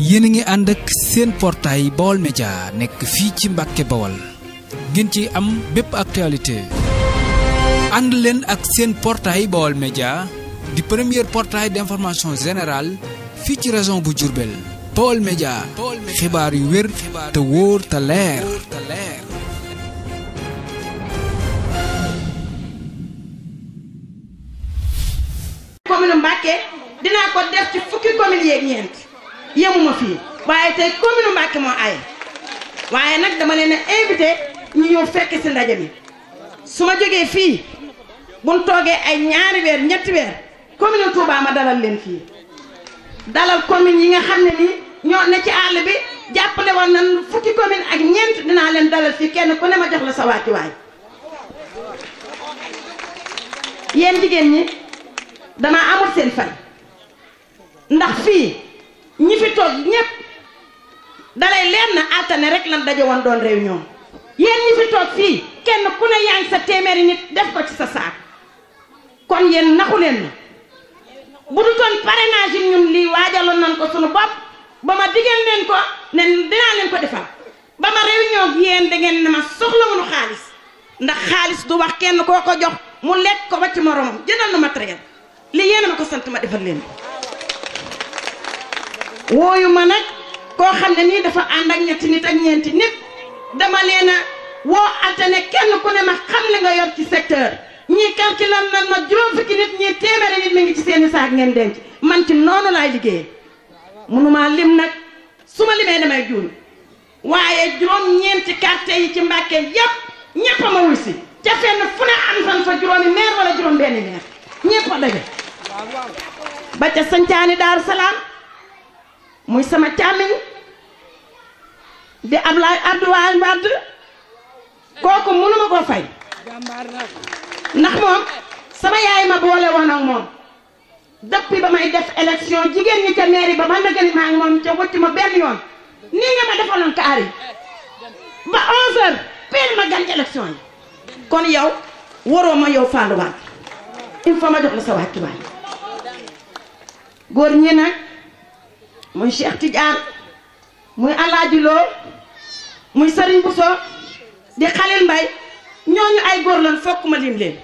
yéen a ngi ànd ak seen portail Baol Média nekk fii ci Mbàkke Bawol ngeen ci am bépp actualité ànd leen ak seen portail Baol Média di premier portail d'information générale fii ci région bu Diourbel Baol Média xibaar yu wér te wóor te leer commune Mbàkke dinaa ko def ci fukki commune yeeg ñeent yemuma fii waaye tey commune Mbàkke moo ay waaye nag dama leen a invité ñu ñëw fekk si ndaje mi su ma jógee fii buñ toogee ay ñaari weer ñetti weer commune Touba ma dalal leen fii dalal commune yi nga xam ne nii ñoo ne ci àll bi jàppale woon nan fukki commune ak ñeent dinaa leen dalal fii kenn ku ne ma jox la sa wàccuwaay yéen jigéen ñi dama amul seen fay ndax fii ñi fi toog ñépp dalay leer na altane rek lan daje woon doon réunion yéen ñi fi toog fii kenn ku ne yaa ngi sa téeméeri nit def ko ci sa saak kon yéen naxu leen na bu du toon parrainage yi ñun lii waajaloon nañ ko sunu bopp ba ma digal leen ko ne dinaa leen ko defal ba ma réunion ak yéen da ngeen ne ma soxlawuñu xaalis ndax xaalis du wax kenn koo ko jox mu lekk ko ba ci moromam jëndal na matériel li yéen a ma ko sant ma defal leen wooyu ma nag koo xam ne nii dafa ànd ak ñetti nit ak ñeenti nit dama leen a woo altane kenn ku ne ma xam li nga yor ci secteur ñii calculer nan ma juróom fukki nit ñii téeméeri nit mi ngi ci seeni saak ngeen denc man ci noonu laay liggéeyee mënuma lim nag su ma limee damay juum waaye juróom-ñeenti quartier yi ci Mbàkke yépp ñépp a ma wuy si ca fenn fu ne am fan fa juróomi meer wala juróom benni meer ñépp a daje ba ca sancaani Daaru Salaam muy sama càmmiñ di Abdoulaye Wade kooku mënuma koo fay ndax moom sama yaay ma boole woon ak moom depuis ba may def élection jigéen ñi ca mairie ba man na gëni maa ngi moom ca wëcc ma benn yoon nii nga ma defaloon kaar yi ba 11h pile ma gan élection yi kon yow waroo ma yow Fallou Wade il faut ma jox la sa wàccuwaay góor ñi nag muy Cheikh Tidiane muy Alaaji Lo muy Serigne Bousso di Khalil Mbaye ñooñu ay góor lan fokk ma lim leen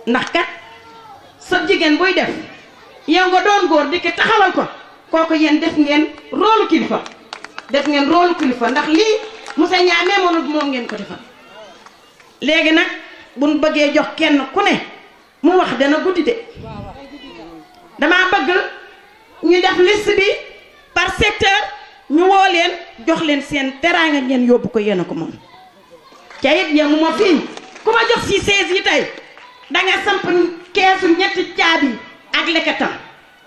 ndax kat sa jigéen buy def yow nga doon góor di ki taxawal ko kooku yéen def ngeen rôle kilifa ndax lii Moussa Niamé moom ngeen ko defal léegi nag buñ bëggee jox kenn ku ne mu wax dana guddi de damaa bëgg ñu def liste bi par secteur ñu woo leen jox leen seen teraanga ngeen yóbbu ko yéen a ko moom ca it yemu ma fii ku ma jox si 16 yi tey danga samp keesu ñetti caabi ak lekkatam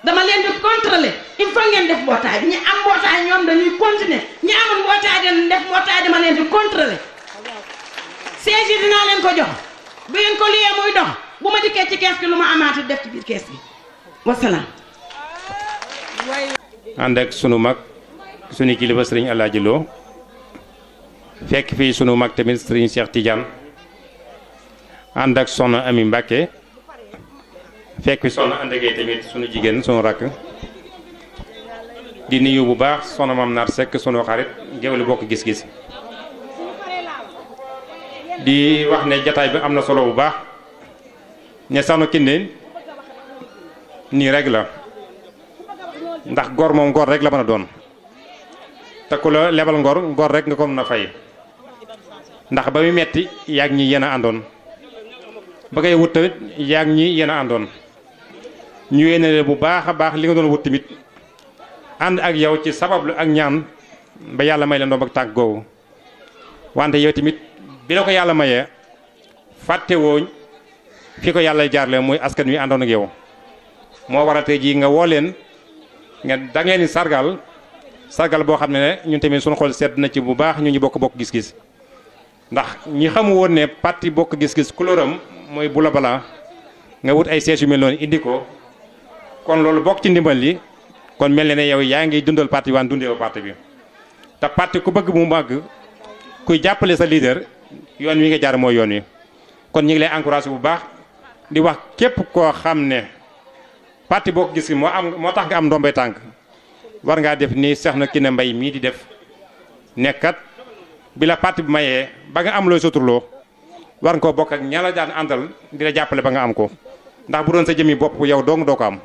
dama leen di contrôler il faut ngeen def mbootaay ñi am mbootaay ñoom dañuy continuer ñi amul mbootaay dañuy def mbootaay dama leen di contrôler 16 yi dinaa leen ko jox bu ngeen ko liyee muy dox bu ma dikkee ci kees gi lu ma amaati def ci biir kees gi wasalaam. ànd ak sunu mag sunu kilifa sëriñ Alaaji Lo fekk fii sunu mag tamit sëriñ Cheikh Tidiane ànd ak soxna Ami Mbàkke fekk fi soxna àndagee tamit sunu jigéen sunu rakk di nuyu bu baax soxna Mam Naar Seck sunu xarit géwél bokk gis-gis di wax ne jataay bi am na solo bu baax ne Soxna Kiné nii rek la ndax gor moom gor rek la mën a doon te ku la lebal ngor rek nga ko mën a fay ndax ba muy metti yaag ñi yéen a àndoon ba ngay wut tamit yaag ñi yéen a àndoon ñu yéene bu baax a baax li nga doon wut tamit ànd ak yow ci sabablu ak ñaan ba yàlla may la ndoom ak tànk googu wante yow tamit bi la ko yàlla mayee fàtte wooñ fi ko yàlla jaarle muy askan wi àndoon ak yow moo waral tey jii nga woo leen nga da ngeen ni sargal boo xam ne ñun tamit suñu xol sedd na ci bu baax ñu bokk gis-gis ndax ñi xamu woon ne parti bokk gis-gis couleuram mooy bula bala nga wut ay sièges yu mel noonu indi ko kon loolu bokk ci ndimbal li kon mel ne yow yaa ngi dundal parti waan dundee parti bi te parti ku bëgg mu màgg kuy jàppale sa leader yoon wi nga jaar mooy yoon wi kon ñu ngi lay encouragé bu baax di wax képp koo xam ne parti bokk gis moo tax nga am ndombay tànk war ngaa def ni Soxna Kiné Mbaye mii di def nekkat bi la parti bi mayee ba nga am looy soturloo war nga koo bokk ak ña la daan àndal di la jàppale ba nga am ko ndax bu doon sa jëmi bopp yow dong doo ko am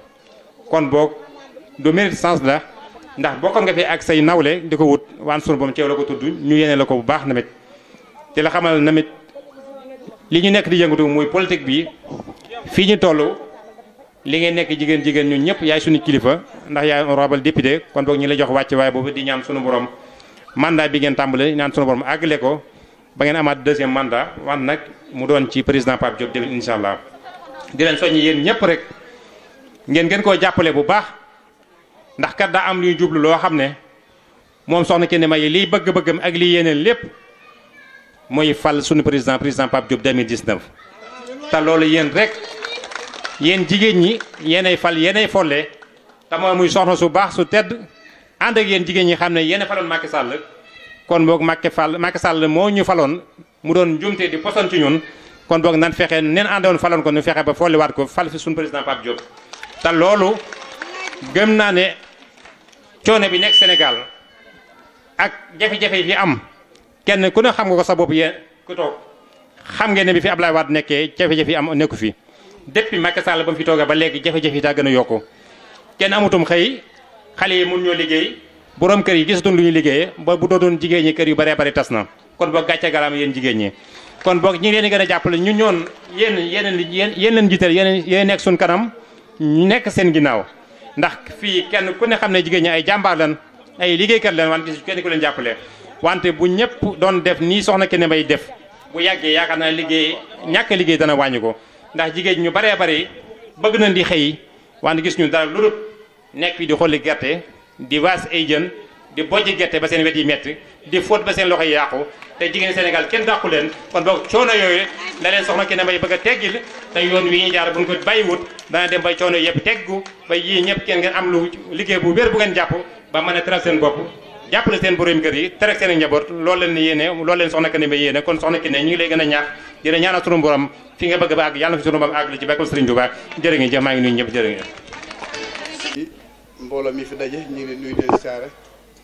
kon boog du mérite sens la ndax bokkoon nga fi ak say nawle di ko wut waan sunu boom ceew la ko tudd ñu yéene la ko bu baax namit te la xamal namit li ñu nekk di yëngatu muy politique bi fii ñu toll li ngeen nekk jigéen ñun ñëpp yaay suñu kilifa ndax yaay honorable député kon boog ñi la jox wàcc waaye boobu di ñaan sunu borom mandat bi ngeen tàmbale ñaan sunu borom àggale ko ba ngeen amaat deuxième mandat wan nag mu doon ci président Pape Diop déwén incha allah di leen soññi yéen ñëpp rek ngeen gën koo jàppale bu baax ndax kat daa am lu ñu jublu loo xam ne moom Soxna Kiné Mbaye liy bëgg-bëggam ak liy yéeneen lépp mooy fal sunu président Pape Diop 2019 te loolu yéen rek yéen jigéen ñi yéenay fal yéenay folle te mooy muy soxna su baax su tedd ànd ak yéen jigéen ñi xam ne yéen faloon Macky Sall kon boog Macky Sall moo ñu faloon mu doon njumte di poson ci ñun kon boog nan fexe neen àndoon faloon ko nu fexe ba folliwaat ko fal fi sunu président Pape Diop te loolu gëm naa ne coono bi nekk Sénégal ak jafe-jafe yi fi am kenn ku ne xam nga ko sa bopp yéen ku toog xam ngeen ne bi fi Ablaye Wade nekkee jafe-jafe yi am nekku fi depuis Macky Sall ba mu fi toogee ba léegi jafe-jafe yi daa gën a yokku kenn amutum xëy xale yi mun ñoo liggéey borom kër yi gisatuñ lu ñu liggéeyee ba bu doon jigéen ñi kër yu baree bari tas na kon boog gàcce garaam yéen jigéen ñi kon boog ñi ngi leen di gën a jàppale ñu ñoon yéen leen jiital yéen nekk suñ kanam ñu nekk seen ginnaaw ndax fii kenn ku ne xam ne jigéen ñi ay jàmbaar lan ay liggéeykat lan wante gis kenn ku leen jàppale wante bu ñëpp doon def nii Soxna Kiné Mbaye def bu yàggee yaakaar naa liggéey ñàkk liggéey dana wàññi ko ndax jigéen ñu baree bari bëgg nañ di xëy wante gis ñu dara lu dul nekk fii di xolli gerte di waas ay jën di bojj gerte ba seen wet yi metti di fóot ba seen loxo yi yàqu te jigéen Sénégal kenn dàqu leen kon boog coono yooyu la leen Soxna Kiné Mbaye bëgg a teggil te yoon wi ñu jaar buñ ko bàyyiwut dana dem bay coono yëpp teggu ba yii ñëpp kenn ngeen am lu liggéey bu wér bu ngeen jàpp ba mën a teral seen bopp jàppale seen borom kër yi teral seen njaboot loolu leen yéene loolu leen Soxna Kiné Mbaye yéene kon Soxna Kiné ñu ngi lay gën a ñaax dina ñaanal sunu borom fi nga bëgg ba àgg yàlla na fi sunu borom àgg li ci bekkul Serigne Touba jërë ngeen jëf maa ngi nuyu ñëpp jërë ngeen mbooloo mi fi daje ñu ngi leen nuyu leen siyaare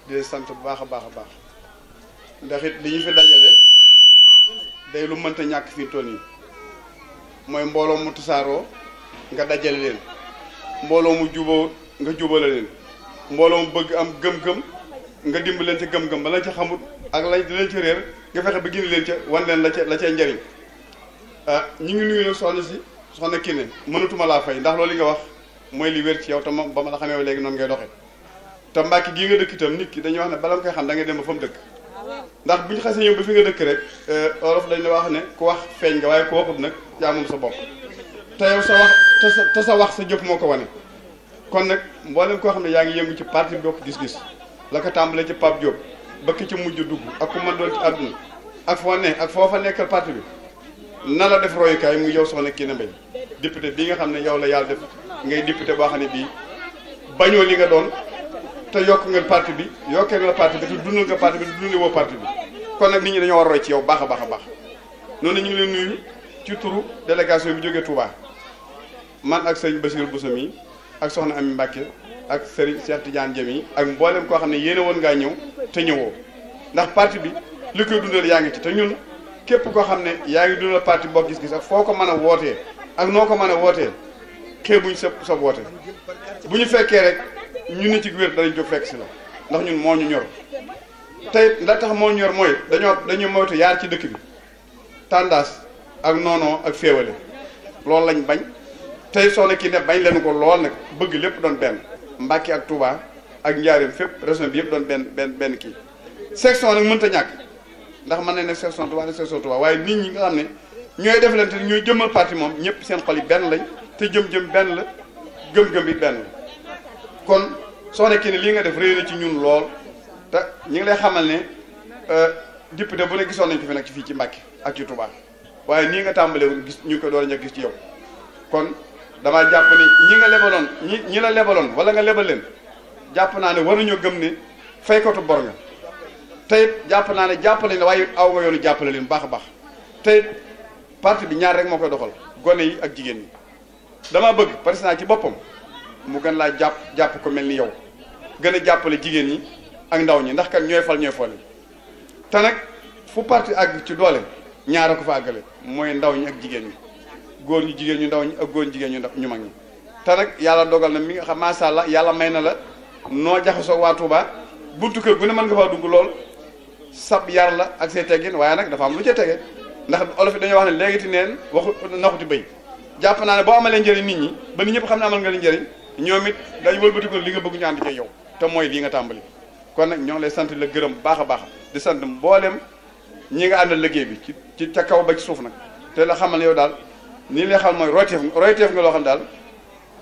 di leen sant bu baax a baax a baax ndax it li ñu fi dajale day lu mënta ñàkk fii toll yi mooy mbooloo mu tasaaroo nga dajale leen mbooloo mu juboo nga jubale leen mbooloo mu bëgg am gëm-gëm nga dimbali leen ca gëm-gëm ba lañ ca xamut ak lañ di leen ca réer nga fexe ba gindi leen ca wan leen la cay njariñ ñu ngi nuyu nag soxna si Soxna Kiné mënatuma laa fay ndax loolu li nga wax mooy li wér ci yow te moom ba ma la xamee léegi noonu ngay doxee te Mbàkke gii nga dëkk itam nit ki dañuy wax ne bala nga koy xam da ngay dem ba fa mu dëkk ndax bu ñu xasee ñëw ba fi nga dëkk rek olof dañ la wax ne ku wax feeñ nga waaye ku waxut nag yaa moom sa bopp te yow sa wax te sa wax sa jëf moo ko wane kon nag mboolem koo xam ne yaa ngi yëngu ci parti bokk gis-gis la ko tàmbalee ci Pape Diop ba ki ci mujj dugg ak ku mën doon ci àdduna ak foo ne ak foo fa nekkal parti bi na la def royukaay muy yow Soxna Kiné Mbaye député bii nga xam ne yow la yàlla def ngay député boo xam ne bii bañoo li nga doon te yokk nga parti bi yokkee nga parti bi te dundal nga parti bi te dundal woo parti bi kon nag nit ñi dañoo war a roy ci yow baax a baax a baax noonu ñu ngi leen nuyu ci turu délégation bi jógee Touba man ak sëñ Bassirou Bousso mi ak Soxna Ami Mbacke ak Serigne Cheikh Tidiane Diém yi ak mboolem koo xam ne yéene woon ngaa ñëw te ñëwoo ndax parti bi li koy dundal yaa ngi ci te ñun képp koo xam ne yaa ngi dundal parti bokk gis-gis ak foo ko mën a wootee ak noo ko mën a wootee xeebuñ sa woote bu ñu fekkee rek ñu ni ci wér danañ jóg fekk si la ndax ñun moo ñu ñor tey la tax moo ñu ñor mooy dañoo moytu yaar ci dëkk bi tàndaas ak noonoo ak féewale loolu lañ bañ tey Soxna Kiné bañ leen ko lool nag bëgg lépp doon benn Mbàkke ak Touba ak Njaaréem fépp région bi yëpp doon benn kii section nag mënta ñàkk ndax mën nañ ne section Touba ne section Touba waaye nit ñi nga xam ne ñooy defalante ñooy jëmmal parti moom ñëpp seen xol yi benn lañ te jëm-jëm benn la gëm-gëm bi benn la kon Soxna Kiné lii nga def réy na ci ñun lool te ñu ngi lay xamal ne député bu ne gisoon nañ ko fi nag ci fii ci Mbàkke ak ci Touba waaye nii nga tàmbalee gis ñu ngi ko door a njëkk gis ci yow kon damaa jàpp ni ñi nga lebaloon ñi la lebaloon wala nga lebal leen jàpp naa ne waruñoo gëm ne faykatu bor nga tey jàpp naa ne jàppale ne waaye aw nga yoonu jàppale leen baax a baax tey parti bi ñaar rek moo koy doxal gone yi ak jigéen ñi dama bëgg président ci boppam mu gën laa jàpp ko mel ni yow gën a jàppale jigéen ñi ak ndaw ñi ndax kat ñooy fal ñooy folli te nag fu parti àgg ci doole ñaara ko fa àggale mooy ndaw ñi ak jigéen ñi góor ñu jigéen ñu ndaw ñi ak góor ñu jigéen ñu mag ñi te nag yàlla dogal na mi nga xam macha allah yàlla may na la noo jaxasoo waa Touba buntu kër gu ne mën nga faa dugg lool sab yar la ak say teggin waaye nag dafa am lu ca tege ndax olof yi dañoo wax ne léegi ti neen waxu naxuti béy jàpp naa ne boo amalee njëriñ nit ñi ba nit ñëpp xam ne amal nga li njëriñ ñoom it dañ wëlbatiku li nga bëgg ñu ànd ci yow te mooy lii nga tàmbali kon nag ñoo ngi lay sant la gërëm baax a baax di sant mboolem ñi nga àndal liggéey bi ci ca kaw ba ci suuf nag te la xamal ne yow daal nii lay xam mooy royteef nga loo xam daal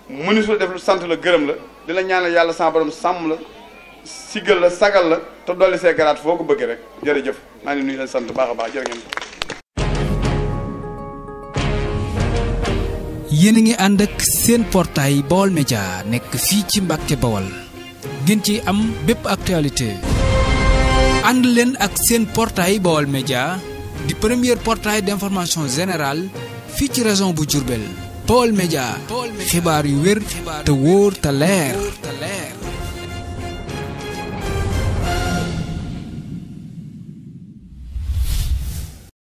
mënu su def lu sant la gërëm la di la ñaanal yàlla sa borom sàmm la siggal la sagal la te dolli see garaat foo ko bëggee rek jërëjëf maa ngi nuyu leen sant baax a baax jërë ngeen. yéen a ngi ànd ak seen portail Baol Média nekk fii ci Mbàkke Bawol ngeen ci am bépp actualité ànd leen ak seen portail Baol Média di premier portail d'information générale fii ci région bu Diourbel Baol Média xibaar yu wér te wóor te leer